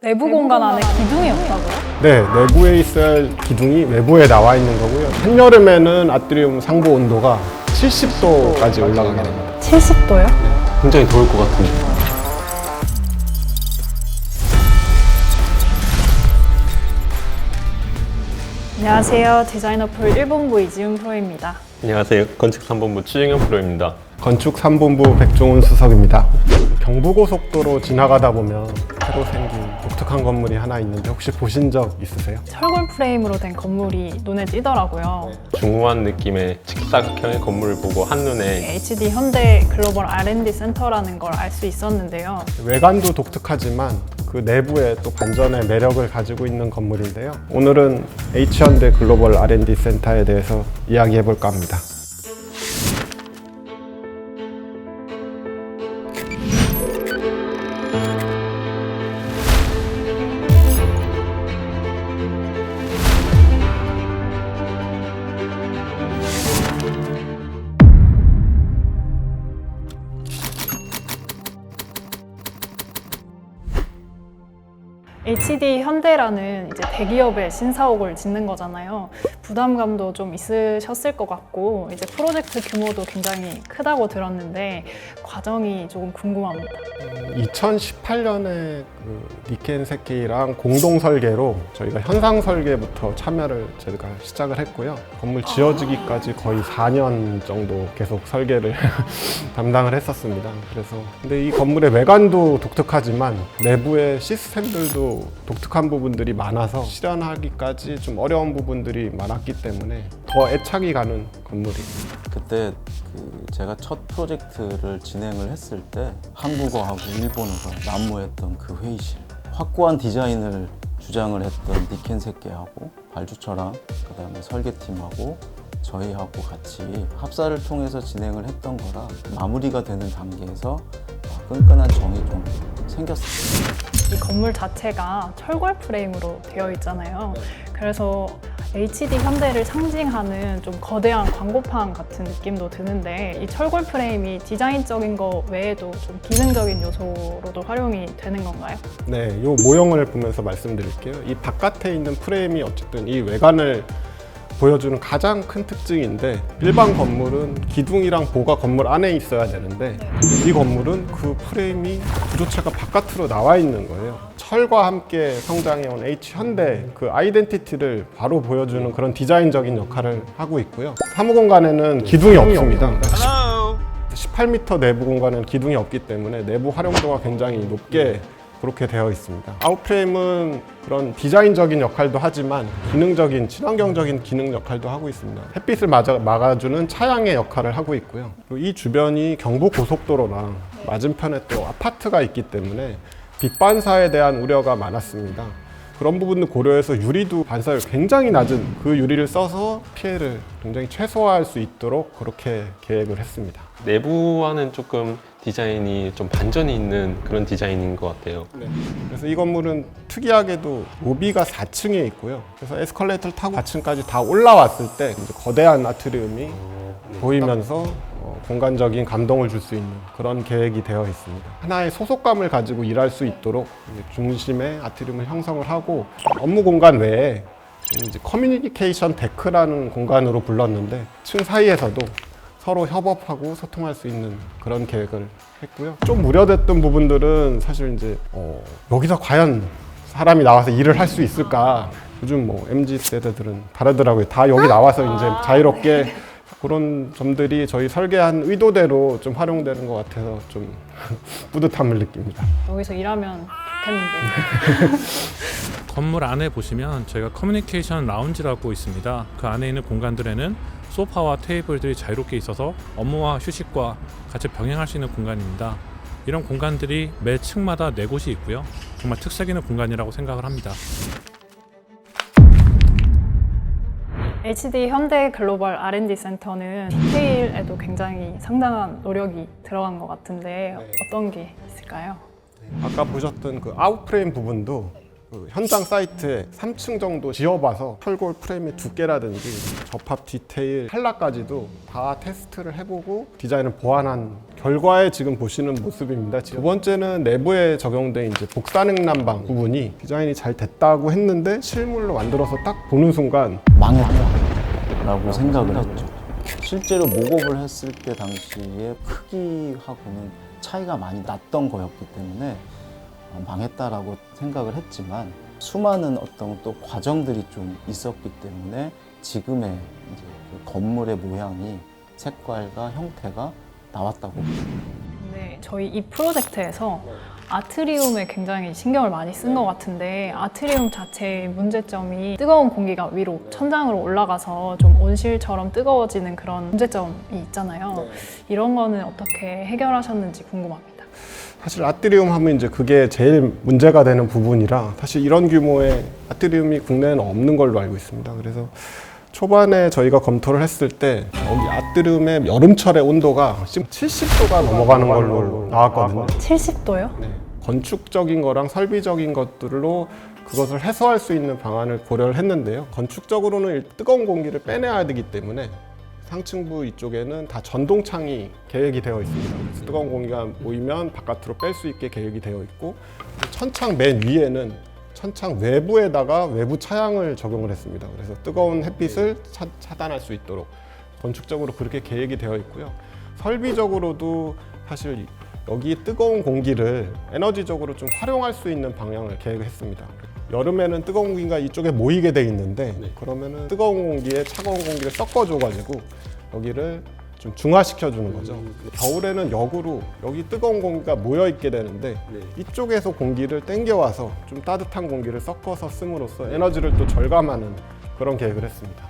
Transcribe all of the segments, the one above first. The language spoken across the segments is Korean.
내부 공간 안에 기둥이 없다고요? 네, 내부에 있어야 할 기둥이 외부에 나와 있는 거고요. 한여름에는 아트리움 상부 온도가 70도까지 올라가게 됩니다. 70도요? 굉장히 더울 것 같은데. 안녕하세요. 디자이너 풀 1본부 이지훈 프로입니다. 안녕하세요. 건축 3본부 추정현 프로입니다. 건축 3본부 백종훈 수석입니다. 경부고속도로 지나가다 보면 새로 생긴 독특한 건물이 하나 있는데 혹시 보신 적 있으세요? 철골 프레임으로 된 건물이 눈에 띄더라고요. 중후한 느낌의 직사각형의 건물을 보고 한눈에 HD 현대 글로벌 R&D 센터라는 걸 알 수 있었는데요. 외관도 독특하지만 그 내부에 또 반전의 매력을 가지고 있는 건물인데요. 오늘은 H현대 글로벌 R&D 센터에 대해서 이야기해 볼까 합니다. HD 현대라는 이제 대기업의 신사옥을 짓는 거잖아요. 부담감도 좀 있으셨을 것 같고 이제 프로젝트 규모도 굉장히 크다고 들었는데 과정이 조금 궁금합니다. 2018년에 니켄 세키랑 공동 설계로 저희가 현상 설계부터 참여를 제가 시작을 했고요. 건물 지어지기까지 거의 4년 정도 계속 설계를 담당을 했었습니다. 그래서 근데 이 건물의 외관도 독특하지만 내부의 시스템들도 독특한 부분들이 많아서 실현하기까지 좀 어려운 부분들이 많았기 때문에 더 애착이 가는 건물입니다. 그때 제가 첫 프로젝트를 진행을 했을 때 한국어하고 일본어가 난무했던 그 회의실, 확고한 디자인을 주장을 했던 니켄 세키하고 발주처랑 그다음에 설계팀하고 저희하고 같이 합사를 통해서 진행을 했던 거라 마무리가 되는 단계에서 끈끈한 정이 좀 생겼어요. 이 건물 자체가 철골 프레임으로 되어 있잖아요. 그래서 HD 현대를 상징하는 좀 거대한 광고판 같은 느낌도 드는데 이 철골 프레임이 디자인적인 거 외에도 좀 기능적인 요소로도 활용이 되는 건가요? 네, 이 모형을 보면서 말씀드릴게요. 이 바깥에 있는 프레임이 어쨌든 이 외관을 보여주는 가장 큰 특징인데 일반 건물은 기둥이랑 보가 건물 안에 있어야 되는데 이 건물은 그 프레임이 구조체가 바깥으로 나와 있는 거예요. 철과 함께 성장해온 H현대 그 아이덴티티를 바로 보여주는 그런 디자인적인 역할을 하고 있고요. 사무공간에는 기둥이 없습니다. 18m 내부 공간은 기둥이 없기 때문에 내부 활용도가 굉장히 높게 그렇게 되어 있습니다. 아웃프레임은 그런 디자인적인 역할도 하지만 기능적인, 친환경적인 기능 역할도 하고 있습니다. 햇빛을 막아주는 차양의 역할을 하고 있고요. 그리고 이 주변이 경부고속도로랑 맞은편에 또 아파트가 있기 때문에 빛 반사에 대한 우려가 많았습니다. 그런 부분을 고려해서 유리도 반사율 굉장히 낮은 그 유리를 써서 피해를 굉장히 최소화할 수 있도록 그렇게 계획을 했습니다. 내부와는 조금 디자인이 좀 반전이 있는 그런 디자인인 것 같아요. 네. 그래서 이 건물은 특이하게도 로비가 4층에 있고요. 그래서 에스컬레이터를 타고 4층까지 다 올라왔을 때 이제 거대한 아트리움이 보이면서 공간적인 감동을 줄 수 있는 그런 계획이 되어 있습니다. 하나의 소속감을 가지고 일할 수 있도록 중심에 아트리움을 형성을 하고 업무 공간 외에 이제 커뮤니케이션 데크라는 공간으로 불렀는데 층 사이에서도 서로 협업하고 소통할 수 있는 그런 계획을 했고요. 좀 우려됐던 부분들은 사실 이제 여기서 과연 사람이 나와서 일을 할 수 있을까? 요즘 뭐 MZ 세대들은 다르더라고요. 다 여기 나와서 이제 자유롭게 그런 점들이 저희 설계한 의도대로 좀 활용되는 것 같아서 좀 뿌듯함을 느낍니다. 여기서 일하면 좋겠는데. 건물 안에 보시면 저희가 커뮤니케이션 라운지라고 있습니다. 그 안에 있는 공간들에는 소파와 테이블들이 자유롭게 있어서 업무와 휴식과 같이 병행할 수 있는 공간입니다. 이런 공간들이 매 층마다 4곳이 있고요. 정말 특색 있는 공간이라고 생각을 합니다. HD 현대 글로벌 R&D 센터는 디테일에도 굉장히 상당한 노력이 들어간 것 같은데 어떤 게 있을까요? 아까 보셨던 그 아웃프레임 부분도 그 현장 사이트에 3층 정도 지어봐서 철골 프레임의 두께라든지 접합 디테일, 칼라까지도 다 테스트를 해보고 디자인을 보완한 결과에 지금 보시는 모습입니다. 두 번째는 내부에 적용된 이제 복사능 난방 부분이 디자인이 잘 됐다고 했는데 실물로 만들어서 딱 보는 순간 망했다라고 생각을 했죠. 실제로 목업을 했을 때 당시에 크기하고는 차이가 많이 났던 거였기 때문에 망했다라고 생각을 했지만 수많은 어떤 또 과정들이 좀 있었기 때문에 지금의 이제 그 건물의 모양이 색깔과 형태가 나왔다고 봅니다. 네, 저희 이 프로젝트에서 아트리움에 굉장히 신경을 많이 쓴 것 같은데 아트리움 자체의 문제점이 뜨거운 공기가 위로 천장으로 올라가서 좀 온실처럼 뜨거워지는 그런 문제점이 있잖아요. 이런 거는 어떻게 해결하셨는지 궁금합니다. 사실 아트리움 하면 이제 그게 제일 문제가 되는 부분이라 사실 이런 규모의 아트리움이 국내에는 없는 걸로 알고 있습니다. 그래서 초반에 저희가 검토를 했을 때 여기 아트리움의 여름철의 온도가 지금 70도가 넘어가는 걸로 나왔거든요. 70도요? 네. 건축적인 거랑 설비적인 것들로 그것을 해소할 수 있는 방안을 고려를 했는데요. 건축적으로는 뜨거운 공기를 빼내야 되기 때문에 상층부 이쪽에는 다 전동창이 계획이 되어 있습니다. 그래서 뜨거운 공기가 모이면 바깥으로 뺄 수 있게 계획이 되어 있고 천창 맨 위에는 천창 외부에다가 외부 차양을 적용을 했습니다. 그래서 뜨거운 햇빛을 차단할 수 있도록 건축적으로 그렇게 계획이 되어 있고요. 설비적으로도 사실 여기 뜨거운 공기를 에너지적으로 좀 활용할 수 있는 방향을 계획했습니다. 여름에는 뜨거운 공기가 이쪽에 모이게 돼 있는데 그러면은 뜨거운 공기에 차가운 공기를 섞어줘가지고 여기를 좀 중화시켜 주는 거죠. 겨울에는 역으로 여기 뜨거운 공기가 모여 있게 되는데 이쪽에서 공기를 땡겨와서 좀 따뜻한 공기를 섞어서 씀으로써 에너지를 또 절감하는 그런 계획을 했습니다.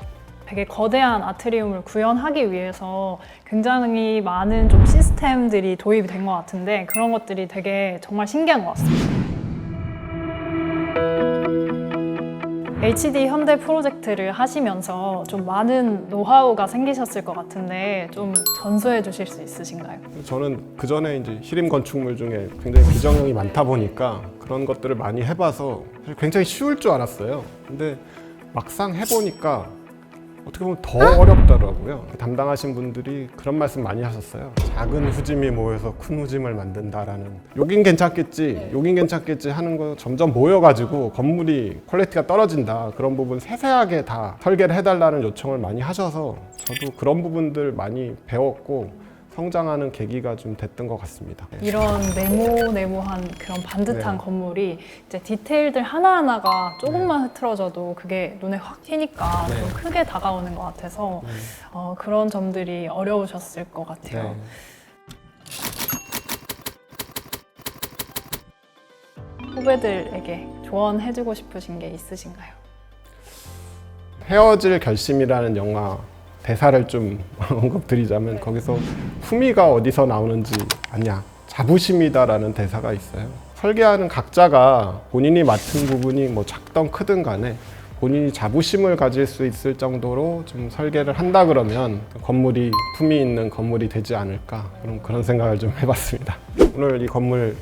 되게 거대한 아트리움을 구현하기 위해서 굉장히 많은 좀 시스템들이 도입이 된 것 같은데 그런 것들이 되게 정말 신기한 것 같습니다. HD 현대 프로젝트를 하시면서 좀 많은 노하우가 생기셨을 것 같은데 좀 전수해 주실 수 있으신가요? 저는 그 전에 이제 히림 건축물 중에 굉장히 비정형이 많다 보니까 그런 것들을 많이 해봐서 사실 굉장히 쉬울 줄 알았어요. 근데 막상 해보니까 어떻게 보면 더 어렵더라고요. 담당하신 분들이 그런 말씀 많이 하셨어요. 작은 후짐이 모여서 큰 후짐을 만든다라는. 여긴 괜찮겠지, 여긴 괜찮겠지 하는 거 점점 모여가지고 건물이 퀄리티가 떨어진다. 그런 부분 세세하게 다 설계를 해달라는 요청을 많이 하셔서 저도 그런 부분들 많이 배웠고 성장하는 계기가 좀 됐던 것 같습니다. 이런 네모네모한 그런 반듯한 네. 건물이 이제 디테일들 하나하나가 조금만 흐트러져도 그게 눈에 확 튀니까 좀 크게 다가오는 것 같아서 그런 점들이 어려우셨을 것 같아요. 후배들에게 조언해주고 싶으신 게 있으신가요? 헤어질 결심이라는 영화 대사를 좀 언급드리자면 거기서 품위가 어디서 나오는지 아냐, 자부심이다라는 대사가 있어요. 설계하는 각자가 본인이 맡은 부분이 뭐 작든 크든 간에 본인이 자부심을 가질 수 있을 정도로 좀 설계를 한다 그러면 건물이 품위 있는 건물이 되지 않을까, 그런 생각을 좀 해봤습니다. 오늘 이 건물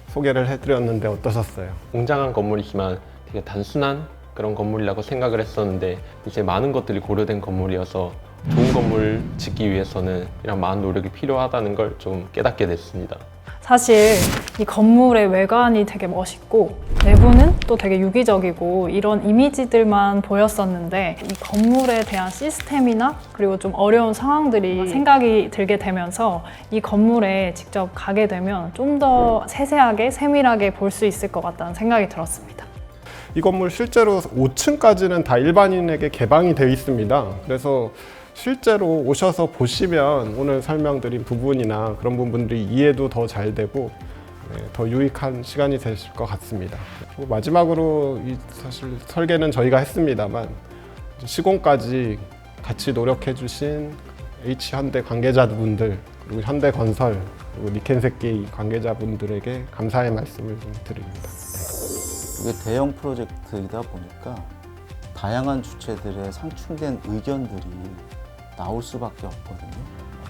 소개를 해드렸는데 어떠셨어요? 웅장한 건물이지만 되게 단순한 그런 건물이라고 생각을 했었는데 이제 많은 것들이 고려된 건물이어서 좋은 건물 짓기 위해서는 이런 많은 노력이 필요하다는 걸 좀 깨닫게 됐습니다. 사실 이 건물의 외관이 되게 멋있고 내부는 또 되게 유기적이고 이런 이미지들만 보였었는데 이 건물에 대한 시스템이나 그리고 좀 어려운 상황들이 생각이 들게 되면서 이 건물에 직접 가게 되면 좀 더 세세하게 세밀하게 볼 수 있을 것 같다는 생각이 들었습니다. 이 건물 실제로 5층까지는 다 일반인에게 개방이 되어 있습니다. 그래서 실제로 오셔서 보시면 오늘 설명드린 부분이나 그런 부분들이 이해도 더 잘 되고 더 유익한 시간이 되실 것 같습니다. 그리고 마지막으로 사실 설계는 저희가 했습니다만 시공까지 같이 노력해 주신 H현대 관계자분들 그리고 현대건설 그리고 니켄세키 관계자분들에게 감사의 말씀을 좀 드립니다. 이게 대형 프로젝트이다 보니까 다양한 주체들의 상충된 의견들이 나올 수밖에 없거든요.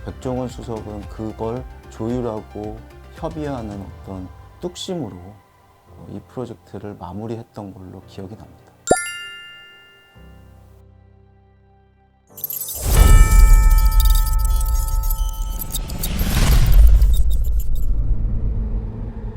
백종원 수석은 그걸 조율하고 협의하는 어떤 뚝심으로 이 프로젝트를 마무리했던 걸로 기억이 납니다.